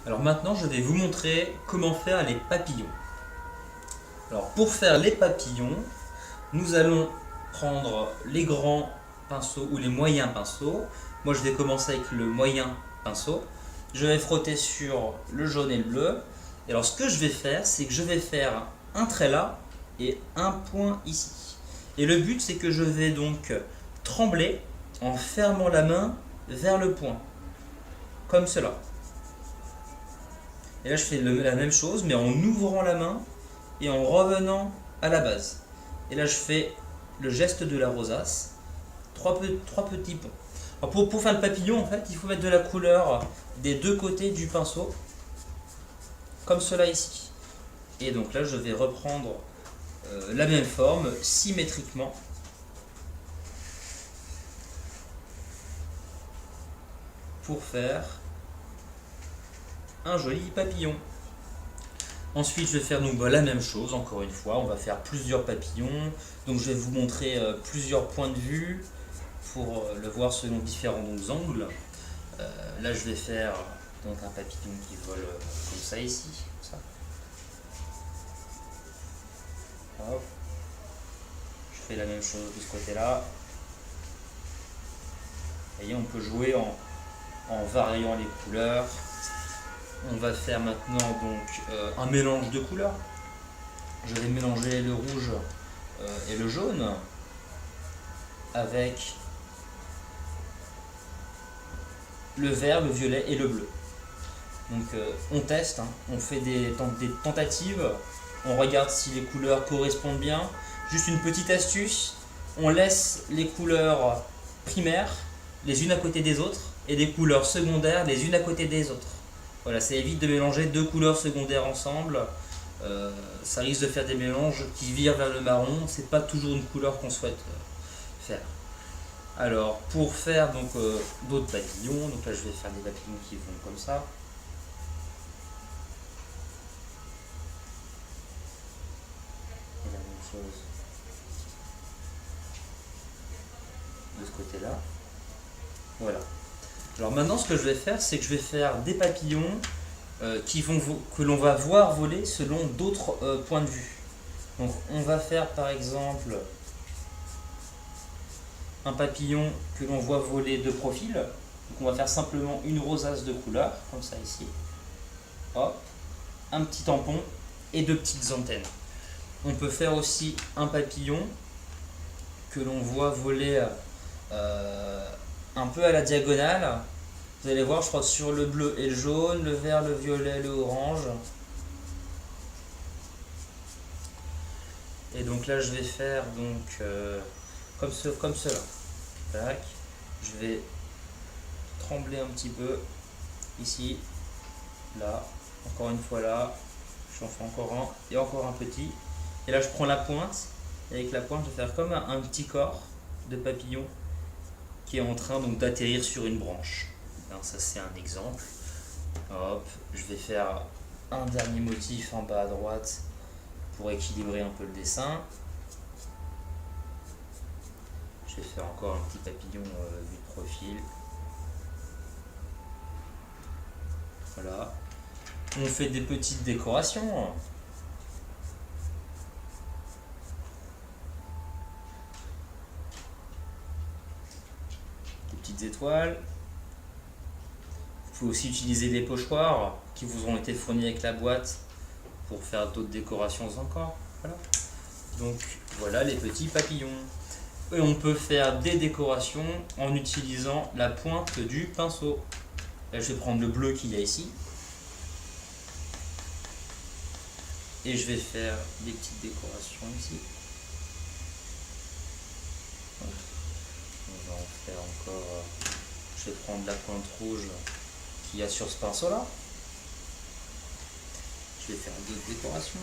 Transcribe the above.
Alors maintenant, je vais vous montrer comment faire les papillons. Alors pour faire les papillons, nous allons prendre les grands pinceaux ou les moyens pinceaux. Moi, je vais commencer avec le moyen pinceau. Je vais frotter sur le jaune et le bleu. Et alors, ce que je vais faire, c'est que je vais faire un trait là et un point ici. Et le but, c'est que je vais donc trembler en fermant la main vers le point, comme cela. Et là, je fais la même chose, mais en ouvrant la main et en revenant à la base. Et là, je fais le geste de la rosace, trois petits ponts. Alors pour faire le papillon, en fait, il faut mettre de la couleur des deux côtés du pinceau, comme cela ici. Et donc là, je vais reprendre la même forme, symétriquement. Pour faire un joli papillon. Ensuite, je vais faire donc, la même chose, encore une fois. On va faire plusieurs papillons. Donc, je vais vous montrer plusieurs points de vue pour le voir selon différents angles. Là, je vais faire donc, un papillon qui vole comme ça ici. Comme ça. Hop. Je fais la même chose de ce côté-là. Vous voyez, on peut jouer en variant les couleurs. On va faire maintenant donc un mélange de couleurs. Je vais mélanger le rouge et le jaune avec le vert, le violet et le bleu. Donc on teste, hein, on fait des tentatives, on regarde si les couleurs correspondent bien. Juste une petite astuce, on laisse les couleurs primaires les unes à côté des autres et des couleurs secondaires les unes à côté des autres. Voilà, ça évite de mélanger deux couleurs secondaires ensemble. Ça risque de faire des mélanges qui virent vers le marron. C'est pas toujours une couleur qu'on souhaite faire. Alors, pour faire donc d'autres papillons, donc là je vais faire des papillons qui vont comme ça. Et la même chose de ce côté-là. Voilà. Alors maintenant, ce que je vais faire, c'est que je vais faire des papillons que l'on va voir voler selon d'autres points de vue. Donc on va faire par exemple un papillon que l'on voit voler de profil. Donc on va faire simplement une rosace de couleur, comme ça ici. Hop, un petit tampon et deux petites antennes. On peut faire aussi un papillon que l'on voit voler un peu à la diagonale. Vous allez voir, je crois, sur le bleu et le jaune, le vert, le violet, le orange. Et donc là, je vais faire donc comme cela. Tac. Je vais trembler un petit peu ici, là, encore une fois là. J'en fais encore un et encore un petit. Et là, je prends la pointe. Et avec la pointe, je vais faire comme un petit corps de papillon qui est en train donc d'atterrir sur une branche. Alors, ça, c'est un exemple. Hop, je vais faire un dernier motif en bas à droite pour équilibrer un peu le dessin. Je vais faire encore un petit papillon vu de profil. Voilà. On fait des petites décorations. Des petites étoiles. Vous pouvez aussi utiliser des pochoirs qui vous ont été fournis avec la boîte pour faire d'autres décorations encore. Voilà. Donc voilà les petits papillons. Et on peut faire des décorations en utilisant la pointe du pinceau. Là, je vais prendre le bleu qu'il y a ici. Et je vais faire des petites décorations ici. On va en faire encore. Je vais prendre la pointe rouge qu'il y a sur ce pinceau là. Je vais faire d'autres décorations.